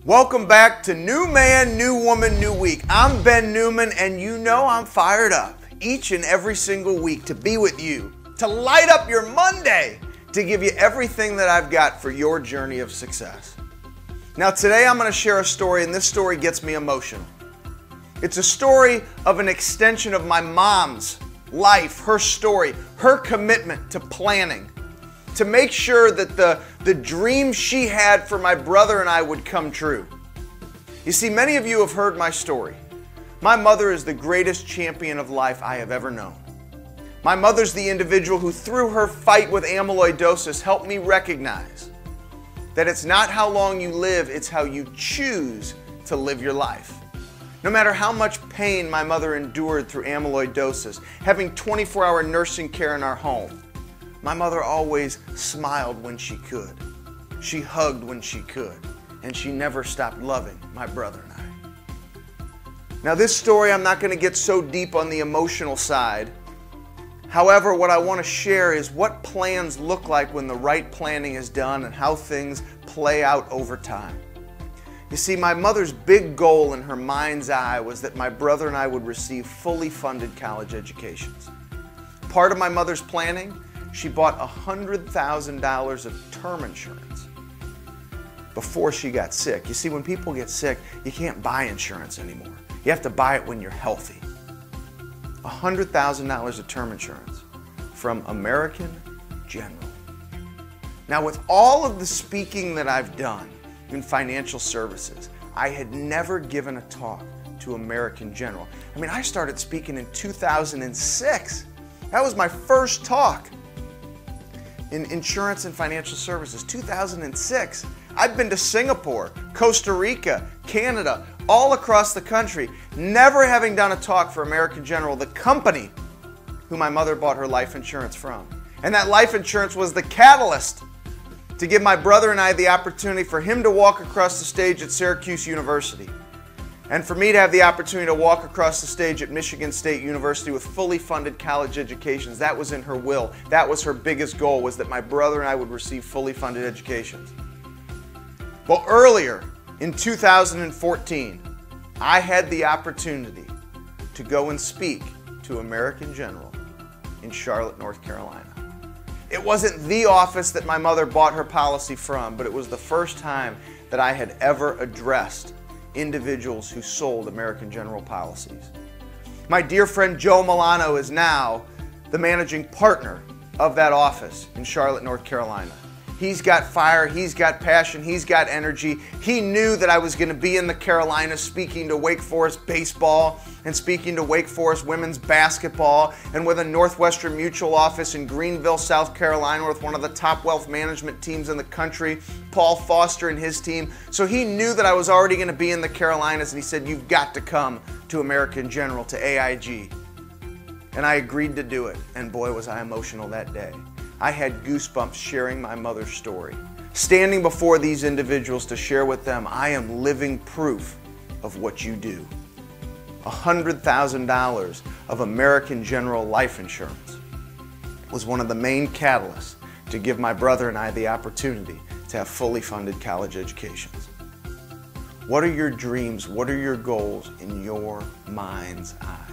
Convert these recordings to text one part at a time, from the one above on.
Welcome back to New Man, New Woman, New Week. I'm Ben Newman, and you know I'm fired up each and every single week to be with you, to light up your Monday, to give you everything that I've got for your journey of success. Now today I'm going to share a story, and this story gets me emotional. It's a story of an extension of my mom's life, her story, her commitment to planning, to make sure that the dream she had for my brother and I would come true. You see, many of you have heard my story. My mother is the greatest champion of life I have ever known. My mother's the individual who, through her fight with amyloidosis, helped me recognize that it's not how long you live, it's how you choose to live your life. No matter how much pain my mother endured through amyloidosis, having 24-hour nursing care in our home, my mother always smiled when she could. She hugged when she could. And she never stopped loving my brother and I. Now this story, I'm not going to get so deep on the emotional side. However, what I want to share is what plans look like when the right planning is done and how things play out over time. You see, my mother's big goal in her mind's eye was that my brother and I would receive fully funded college educations. Part of my mother's planning, she bought $100,000 of term insurance before she got sick. You see, when people get sick, you can't buy insurance anymore. You have to buy it when you're healthy. $100,000 of term insurance from American General. Now, with all of the speaking that I've done in financial services, I had never given a talk to American General. I mean, I started speaking in 2006. That was my first talk in insurance and financial services, 2006. I've been to Singapore, Costa Rica, Canada, all across the country, never having done a talk for American General, the company who my mother bought her life insurance from. And that life insurance was the catalyst to give my brother and I the opportunity for him to walk across the stage at Syracuse University, and for me to have the opportunity to walk across the stage at Michigan State University with fully funded college educations. That was in her will. That was her biggest goal, was that my brother and I would receive fully funded educations. Well, earlier in 2014, I had the opportunity to go and speak to American General in Charlotte, North Carolina. It wasn't the office that my mother bought her policy from, but it was the first time that I had ever addressed individuals who sold American General policies. My dear friend Joe Milano is now the managing partner of that office in Charlotte, North Carolina. He's got fire, he's got passion, he's got energy. He knew that I was going to be in the Carolinas speaking to Wake Forest baseball and speaking to Wake Forest women's basketball, and with a Northwestern Mutual office in Greenville, South Carolina, with one of the top wealth management teams in the country, Paul Foster and his team. So he knew that I was already going to be in the Carolinas, and he said, "You've got to come to American General, to AIG." And I agreed to do it, and boy was I emotional that day. I had goosebumps sharing my mother's story. Standing before these individuals to share with them, I am living proof of what you do. $100,000 of American General life insurance was one of the main catalysts to give my brother and I the opportunity to have fully funded college educations. What are your dreams? What are your goals in your mind's eye?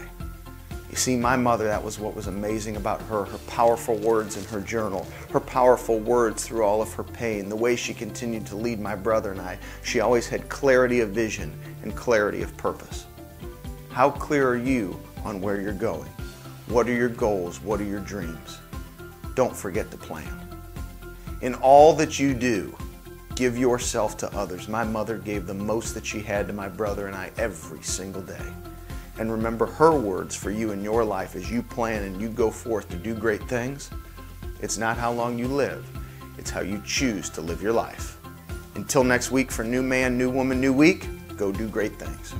You see, my mother, that was what was amazing about her powerful words in her journal, her powerful words through all of her pain, the way she continued to lead my brother and I. She always had clarity of vision and clarity of purpose. How clear are you on where you're going? What are your goals? What are your dreams? Don't forget to plan. In all that you do, give yourself to others. My mother gave the most that she had to my brother and I every single day. And remember her words for you in your life as you plan and you go forth to do great things. It's not how long you live, it's how you choose to live your life. Until next week, for New Man, New Woman, New Week, go do great things.